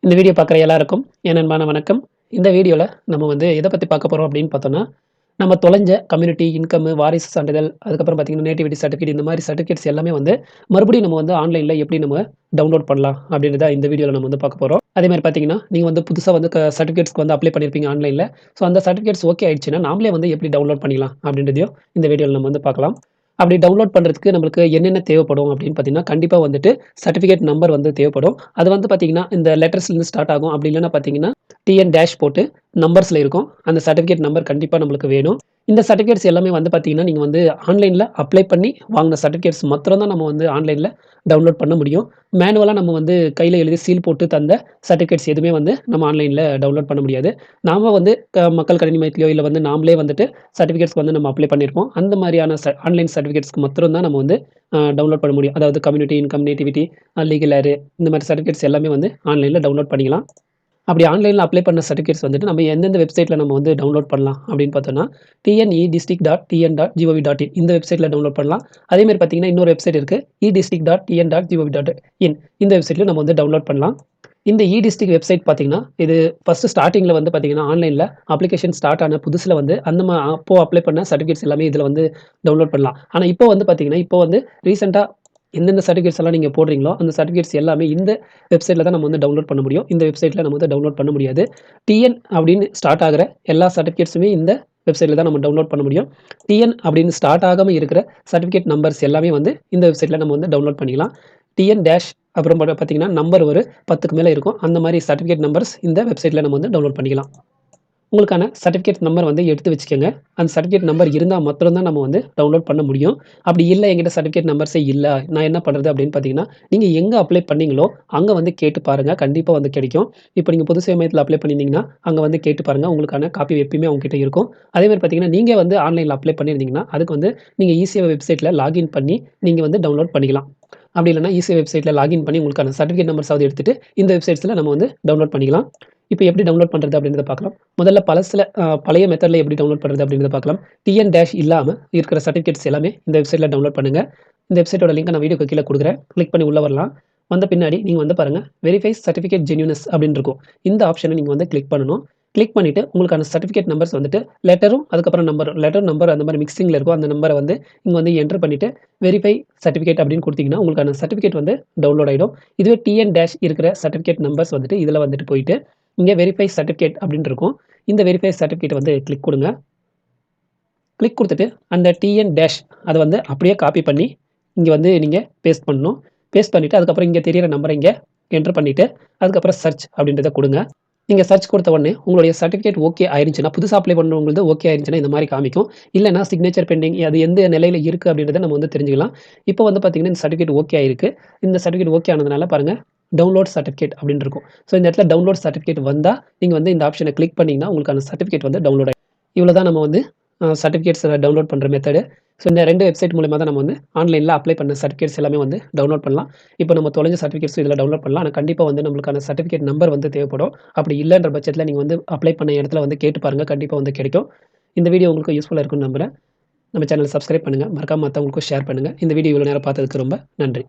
இந்த வீடியோ பார்க்குற எல்லாருக்கும் என் அன்பான வணக்கம். இந்த வீடியோல நம்ம எத பத்தி பார்க்க போறோம் அப்படின்னு பார்த்தோம்னா, நம்ம தொலைஞ்ச கம்யூனிட்டி, இன்கம், வாரிசு சான்றிதழ், அதுக்கப்புறம் பார்த்தீங்கன்னா நேட்டிவிட்டி சர்டிஃபிகேட் இந்த மாரி சர்டிஃபிகேட்ஸ் எல்லாமே மறுபடியும் நம்ம ஆன்லைன்ல எப்படி நம்ம டவுன்லோட் பண்ணலாம் அப்படின்றத இந்த வீடியோல நம்ம பார்க்க போறோம். அதே மாரி பார்த்தீங்கன்னா, நீங்க புதுசா சர்டிஃபிகேட்ஸ்க்கு அப்ளை பண்ணியிருப்பீங்க ஆன்லைன்ல. ஸோ அந்த சர்டிஃபிகேட்ஸ் ஓகே ஆயிடுச்சுன்னா, நாமளே எப்படி டவுன்லோட் பண்ணிக்கலாம் அப்படின்றதையும் இந்த வீடியோல நம்ம பார்க்கலாம். அப்படி டவுன்லோட் பண்றதுக்கு நம்மளுக்கு என்னென்ன தேவைப்படும் அப்படின்னு பார்த்தீங்கன்னா, கண்டிப்பா சர்டிஃபிகேட் நம்பர் தேவைப்படும். அது பார்த்தீங்கன்னா, இந்த லெட்டர்ஸ்லேருந்து ஸ்டார்ட் ஆகும். அப்படி இல்லன்னா பார்த்தீங்கன்னா, டிஎன் டேஷ் போட்டு நம்பர்ஸ்ல இருக்கும். அந்த சர்டிஃபிகேட் நம்பர் கண்டிப்பா நம்மளுக்கு வேணும். இந்த சர்டிஃபிகேட்ஸ் எல்லாமே பார்த்தீங்கன்னா, நீங்க ஆன்லைன்ல அப்ளை பண்ணி வாங்குன சர்டிஃபிகேட்ஸ் மாத்திரம் தான் நம்ம ஆன்லைன்ல டவுன்லோட் பண்ண முடியும். மேனுவலா நம்ம கையில எழுதி சீல் போட்டு தந்த சர்டிஃபிகேட்ஸ் எதுவுமே நம்ம ஆன்லைன்ல டவுன்லோட் பண்ண முடியாது. நாம மக்கள் கணினி மையத்திலயோ இல்ல நாமளே சர்டிஃபிகேட்ஸ்க்கு நம்ம அப்ளை பண்ணியிருப்போம். அந்த மாரியான ஆன்லைன் சர்டிஃபிகேட்ஸ்க்கு மாத்திரம் தான் நம்ம டவுன்லோட் பண்ண முடியும். அதாவது கம்யூனிட்டி, இன்கம், நேட்டிவிட்டி, லீகல் ஏர் இந்த மாரி சர்டிஃபிகேட்ஸ் எல்லாமே ஆன்லைன்ல டவுன்லோட் பண்ணிக்கலாம். அப்படி ஆன்லைன்ல அப்ளை பண்ண சர்டிஃபிகேட்ஸ் நம்ம எந்தெந்த வெப்சைட்ல நம்ம டவுன்லோட் பண்ணலாம் அப்படின்னு பார்த்தோம்னா, tnedistrict.tn.gov.in இந்த வெப்சைட்ல டவுன்லோட் பண்ணலாம். அதே மாரி பார்த்தீங்கன்னா, இன்னொரு வெப்சைட் இருக்கு edistrict.tn.gov.in இந்த வெப்சைட்ல நம்ம டவுன்லோட் பண்ணலாம். இந்த இடிஸ்ட்ரிக்ட் வெப்சைட் பார்த்தீங்கன்னா, இது ஃபர்ஸ்ட் ஸ்டார்ட்டிங்ல பார்த்தீங்கன்னா, ஆன்லைன்ல அப்ளிகேஷன் ஸ்டார்ட் ஆன புதுசுல அப்போ அப்ளை பண்ண சர்டிஃபிகேட்ஸ் எல்லாமே இதுல டவுன்லோட் பண்ணலாம். ஆனா இப்போ பார்த்தீங்கன்னா, இப்போ ரீசென்ட்டா எந்தெந்த சர்டிஃபிகேட்ஸ் எல்லாம் நீங்க போடுறீங்களோ, அந்த சர்டிஃபிகேட்ஸ் எல்லாமே இந்த வெப்சைட்ல தான் நம்ம டவுன்லோட் பண்ண முடியும். இந்த வெப்சைட்ல நம்ம டவுன்லோட் பண்ண முடியாது. டிஎன் அப்படின்னு ஸ்டார்ட் ஆகுற எல்லா சர்டிஃபிகேட்ஸுமே இந்த வெப்சைட்ல தான் நம்ம டவுன்லோட் பண்ண முடியும். டிஎன் அப்படின்னு ஸ்டார்ட் ஆகாம இருக்கிற சர்டிஃபிகேட் நம்பர்ஸ் எல்லாமே இந்த வெப்சைட்ல நம்ம டவுன்லோட் பண்ணிக்கலாம். டிஎன் டேஷ் அப்புறம் பார்த்தீங்கன்னா, நம்பர் ஒரு 10க்கு மேல இருக்கும். அந்த மாரி சர்டிஃபிகேட் நம்பர்ஸ் இந்த வெப்சைட்ல நம்ம டவுன்லோட் பண்ணிக்கலாம். உங்களுக்கான சர்டிஃபிகேட் நம்பர் எடுத்து வச்சுக்கங்க. அந்த சர்டிஃபிகேட் நம்பர் இருந்தா மாத்திரம் தான் நம்ம டவுன்லோட் பண்ண முடியும். அப்படி இல்ல என்கிட்ட சர்டிஃபிகேட் நம்பர்ஸே இல்ல. நான் என்ன பண்றது அப்படின்னு பார்த்தீங்கன்னா, நீங்க எங்க அப்ளை பண்ணீங்களோ, அங்க கேட்டு பாருங்க. கண்டிப்பா கிடைக்கும். இப்ப நீங்க பொது சேவை மையத்துல அப்ளை பண்ணியிருந்தீங்கன்னா, அங்க கேட்டு பாருங்க. உங்களுக்கான காப்பி எப்பயுமே அவங்க கிட்ட இருக்கும். அதே மாரி பார்த்தீங்கன்னா, நீங்க ஆன்லைன்ல அப்ளை பண்ணியிருந்தீங்கன்னா, அதுக்கு நீங்க இ-சேவை வெப்சைட்ல லாகின் பண்ணி நீங்க டவுன்லோட் பண்ணிக்கலாம். அப்படி இல்லன்னா இ-சேவை வெப்சைட்ல லாகின் பண்ணி உங்களுக்கான சர்டிஃபிகேட் நம்பர்ஸாவது எடுத்துட்டு இந்த வெப்சைட்ஸ்ல நம்ம டவுன்லோட் பண்ணிக்கலாம். இப்ப எப்படி டவுன்லோட் பண்றது அப்படின்றத பார்க்கலாம். முதல்ல பழைய மெத்தட்ல எப்படி டவுன்லோட் பண்றது அப்படின்றத பார்க்கலாம். டிஎன் டேஷ் இல்லாம இருக்கிற சர்டிஃபிகேட்ஸ் எல்லாமே இந்த வெப்சைட்ல டவுன்லோட் பண்ணுங்க. இந்த வெப்சைட்டோட லிங்க் நான் வீடியோக்கு கீழ குடுக்குறேன். கிளிக் பண்ணி உள்ள வரலாம். வந்த பின்னாடி நீங்க பாருங்க வெரிஃபை சர்டிஃபிகேட் ஜென்யூனினஸ் அப்படின்னு இருக்கும். இந்த ஆப்ஷன நீங்க கிளிக் பண்ணணும். கிளிக் பண்ணிட்டு உங்களுக்கான சர்டிஃபிகேட் நம்பர்ஸ் லெட்டரும் அதுக்கப்புறம் லெட்டர், நம்பர் அந்த மாரி மிக்ஸிங்ல இருக்கும். அந்த நம்பர இங்க என்டர் பண்ணிட்டு வெரிஃபை சர்டிஃபிகேட் அப்படின்னு குடுத்தீங்கன்னா, உங்களுக்கான சர்டிஃபிகேட் டவுன்லோட் ஆயிடும். இதுவே டிஎன் டேஷ் இருக்கிற சர்டிஃபிகேட் நம்பர்ஸ் இதுல போயிட்டு இங்க வெரிஃபை சர்டிஃபிகேட் அப்படின்னு இருக்கும். இந்த வெரிஃபை சர்டிஃபிகேட் கிளிக் குடுங்க. கிளிக் குடுத்துட்டு அந்த டிஎன் டேஷ் அத அப்படியே காப்பி பண்ணி இங்க நீங்க பேஸ்ட் பண்ணணும். பேஸ்ட் பண்ணிட்டு அதுக்கப்புறம் இங்க தெரியிற நம்பர இங்க என்டர் பண்ணிட்டு அதுக்கப்புறம் சர்ச் அப்படின்றத குடுங்க. நீங்க சர்ச் குடுத்த உடனே உங்களுடைய சர்டிஃபிகேட் ஓகே ஆயிருச்சுன்னா, புதுசா அப்ளை பண்றவங்களுது ஓகே ஆயிருச்சுன்னா இந்த மாரி காமிக்கும். இல்லன்னா சிக்னேச்சர் பெண்டிங் அது எந்த நிலையில இருக்கு அப்படின்றத நம்ம தெரிஞ்சுக்கலாம். இப்போ பார்த்தீங்கன்னா, இந்த சர்டிஃபிகேட் ஓகே ஆயிருக்கு. இந்த சர்டிஃபிகேட் ஓகே ஆனதுனால பாருங்க, டவுன்லோட் சர்டிஃபிகேட் அப்படின்னு இருக்கும். ஸோ இந்த இடத்துல டவுன்லோட் சர்டிஃபிகேட் வந்தா, நீங்க இந்த ஆப்ஷன கிளிக் பண்ணீங்கன்னா, உங்களுக்கான சர்டிஃபிகேட் டவுன்லோட் ஆயிடும். இவ்வளோ தான் நம்ம சர்டிஃபிகேட்ஸ் டவுன்லோட் பண்ற மெத்தடு. ஸோ இந்த 2 வெப்சைட் மூலியமா தான் நம்ம ஆன்லைன்ல அப்ளை பண்ண சர்டிஃபிகேட்ஸ் எல்லாமே டவுன்லோட் பண்ணலாம். இப்போ நம்ம தொலைஞ்ச சர்டிஃபிகேட்ஸ் இதுல டவுன்லோட் பண்ணலாம். ஆனா கண்டிப்பா நம்மளுக்கான சர்டிஃபிகேட் நம்பர் தேவைப்படும். அப்படி இல்லன்ற பட்சத்தில நீங்க அப்ளை பண்ண இடத்துல கேட்டு பாருங்க. கண்டிப்பா கிடைக்கும். இந்த வீடியோ உங்களுக்கு யூஸ்ஃபுல்லா இருக்கும்னு நம்புறேன். நம்ம சேனல சப்ஸ்கிரைப் பண்ணுங்க. மறக்காம மத்தவங்களுக்கும் ஷேர் பண்ணுங்க. இந்த வீடியோ இவ்வளோ நேரம் பார்த்ததுக்கு ரொம்ப நன்றி.